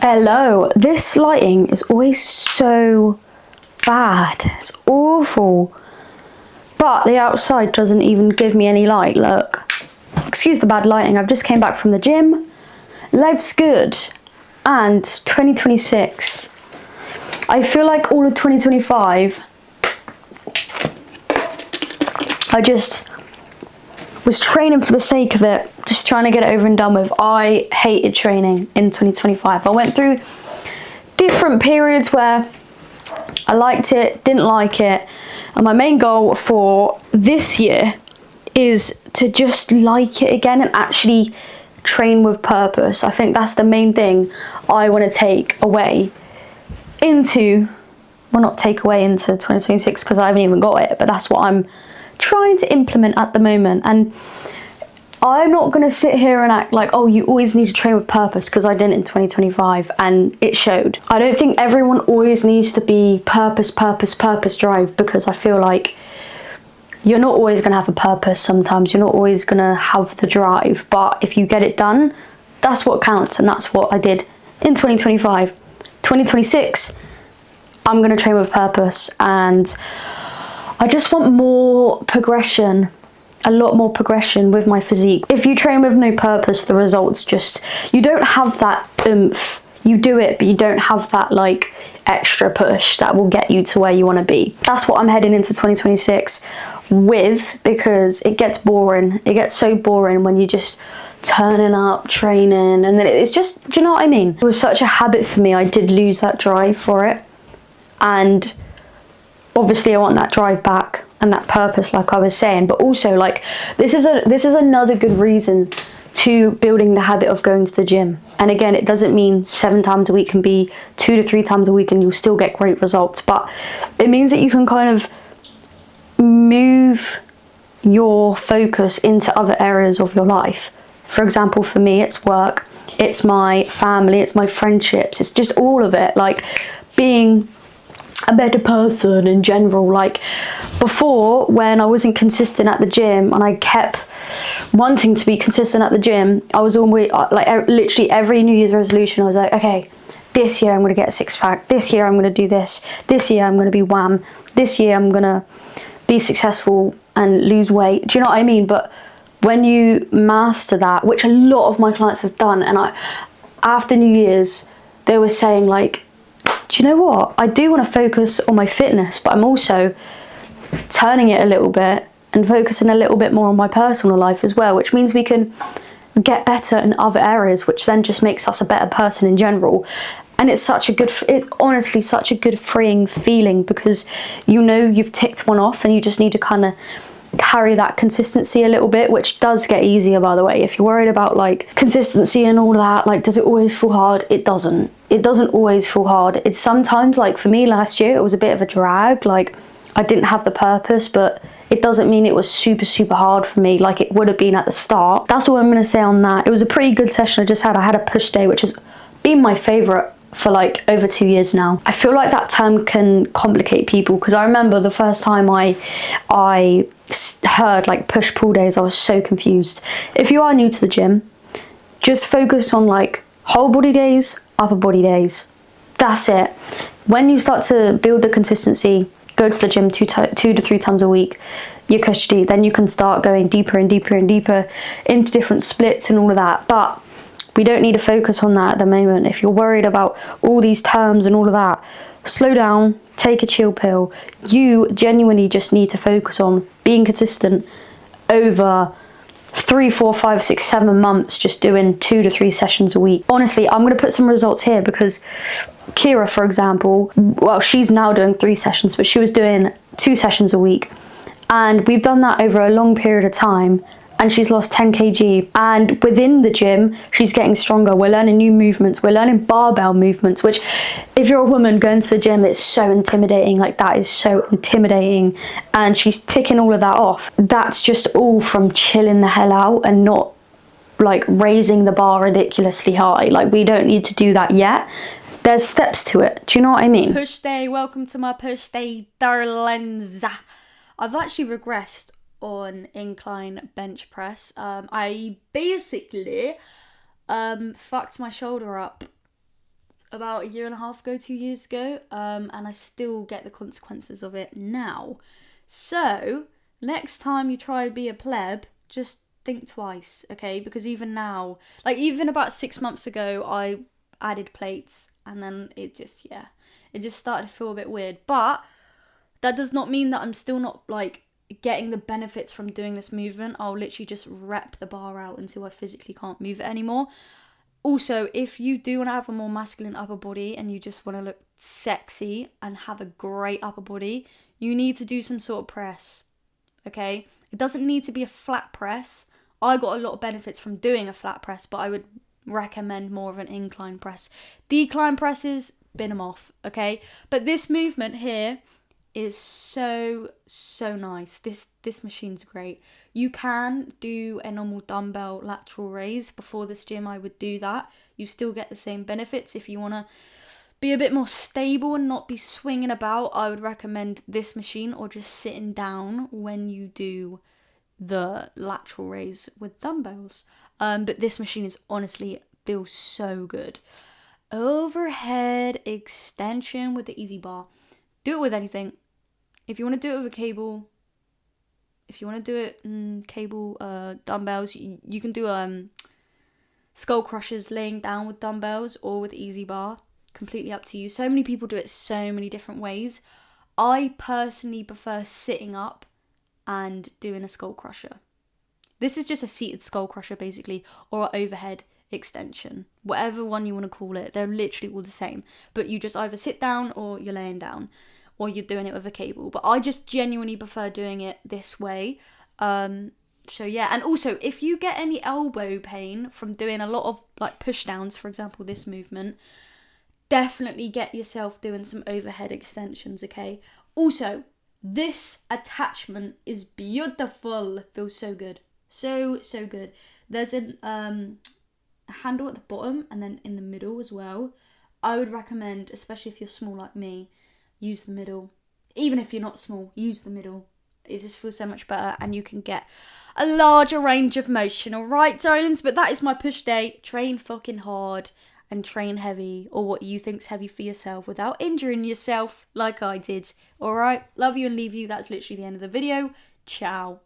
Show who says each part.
Speaker 1: Hello, this lighting is always so bad. It's awful. But the outside doesn't even give me any light, look. Excuse the bad lighting, I've just came back from the gym. Life's good. And 2026. I feel like all of 2025, I just was training for the sake of it, just trying to get it over and done with. I hated training in 2025. I went through different periods where I liked it, didn't like it, and my main goal for this year is to just like it again and actually train with purpose. I think that's the main thing I want to take away into, well, not take away into 2026 because I haven't even got it, but that's what I'm trying to implement at the moment. And I'm not going to sit here and act like, oh, you always need to train with purpose, because I didn't in 2025 and it showed. I don't think everyone always needs to be purpose drive, because I feel like you're not always going to have a purpose. Sometimes you're not always going to have the drive, but if you get it done, that's what counts. And that's what I did in 2025. 2026, I'm going to train with purpose, and I just want more progression, a lot more progression with my physique. If you train with no purpose, the results just, you don't have that oomph. You do it, but you don't have that like extra push that will get you to where you want to be. That's what I'm heading into 2026 with, because it gets boring. It gets so boring when you just turning up, training, and then it's just, do you know what I mean? It was such a habit for me. I did lose that drive for it, and obviously I want that drive back and that purpose, like I was saying. But also, like, this is another good reason to building the habit of going to the gym. And again, it doesn't mean 7 times a week, can be 2 to 3 times a week and you'll still get great results, but it means that you can kind of move your focus into other areas of your life. For example, for me, it's work, it's my family, it's my friendships, it's just all of it, like being a better person in general. Like before, when I wasn't consistent at the gym and I kept wanting to be consistent at the gym, I was always like, literally every New Year's resolution I was like, okay, this year I'm going to get a 6-pack, this year I'm going to do this year I'm going to be wham, this year I'm going to be successful and lose weight. Do you know what I mean? But when you master that, which a lot of my clients has done, and after New Year's they were saying like, do you know what, I do want to focus on my fitness, but I'm also turning it a little bit and focusing a little bit more on my personal life as well, which means we can get better in other areas, which then just makes us a better person in general. And it's honestly such a good freeing feeling, because you know you've ticked one off and you just need to kind of carry that consistency a little bit, which does get easier, by the way. If you're worried about like consistency and all that, like, does it always feel hard? It doesn't always feel hard. It's sometimes, like for me last year, it was a bit of a drag. Like I didn't have the purpose, but it doesn't mean it was super hard for me like it would have been at the start. That's all I'm going to say on that. It was a pretty good session I just had. I had a push day, which has been my favorite for like over 2 years now. I feel like that term can complicate people, because I remember the first time I heard like push pull days, I was so confused. If you are new to the gym, just focus on like whole body days, upper body days. That's it. When you start to build the consistency, go to the gym 2 to 3 times a week, your cushy, then you can start going deeper and deeper and deeper into different splits and all of that. But we don't need to focus on that at the moment. If you're worried about all these terms and all of that, slow down, take a chill pill. You genuinely just need to focus on being consistent over 3, 4, 5, 6, 7 months, just doing 2 to 3 sessions a week. Honestly, I'm going to put some results here, because Kira, for example, well, she's now doing 3 sessions, but she was doing 2 sessions a week. And we've done that over a long period of time, and she's lost 10 kg. And within the gym, she's getting stronger. We're learning new movements. We're learning barbell movements, which if you're a woman going to the gym, it's so intimidating. Like, that is so intimidating. And she's ticking all of that off. That's just all from chilling the hell out and not like raising the bar ridiculously high. Like, we don't need to do that yet. There's steps to it. Do you know what I mean? Push day. Welcome to my push day, darlings. I've actually regressed on incline bench press. I basically fucked my shoulder up about a year and a half ago, 2 years ago, and I still get the consequences of it now. So next time you try to be a pleb, just think twice, okay? Because even now, like even about 6 months ago, I added plates, and then it just started to feel a bit weird. But that does not mean that I'm still not like getting the benefits from doing this movement. I'll literally just rep the bar out until I physically can't move it anymore. Also, if you do want to have a more masculine upper body and you just want to look sexy and have a great upper body, you need to do some sort of press, okay? It doesn't need to be a flat press. I got a lot of benefits from doing a flat press, but I would recommend more of an incline press. Decline presses, bin them off, okay? But this movement here is so nice. This machine's great. You can do a normal dumbbell lateral raise. Before this gym I would do that. You still get the same benefits. If you want to be a bit more stable and not be swinging about, I would recommend this machine, or just sitting down when you do the lateral raise with dumbbells. But this machine is honestly feels so good. Overhead extension with the easy bar. Do it with anything. If you want to do it with a cable, if you want to do it cable dumbbells, you can do skull crushers laying down with dumbbells or with easy bar. Completely up to you. So many people do it so many different ways. I personally prefer sitting up and doing a skull crusher. This is just a seated skull crusher basically, or an overhead extension, whatever one you want to call it. They're literally all the same, but you just either sit down or you're laying down, or you're doing it with a cable. But I just genuinely prefer doing it this way. So yeah, and also if you get any elbow pain from doing a lot of like push downs, for example this movement, definitely get yourself doing some overhead extensions, okay? Also, this attachment is beautiful. Feels so good. So good. There's a handle at the bottom and then in the middle as well. I would recommend, especially if you're small like me, use the middle. Even if you're not small, use the middle. It just feels so much better and you can get a larger range of motion. Alright, darlings, but that is my push day. Train fucking hard and train heavy, or what you think's heavy for yourself, without injuring yourself like I did. Alright, love you and leave you. That's literally the end of the video. Ciao.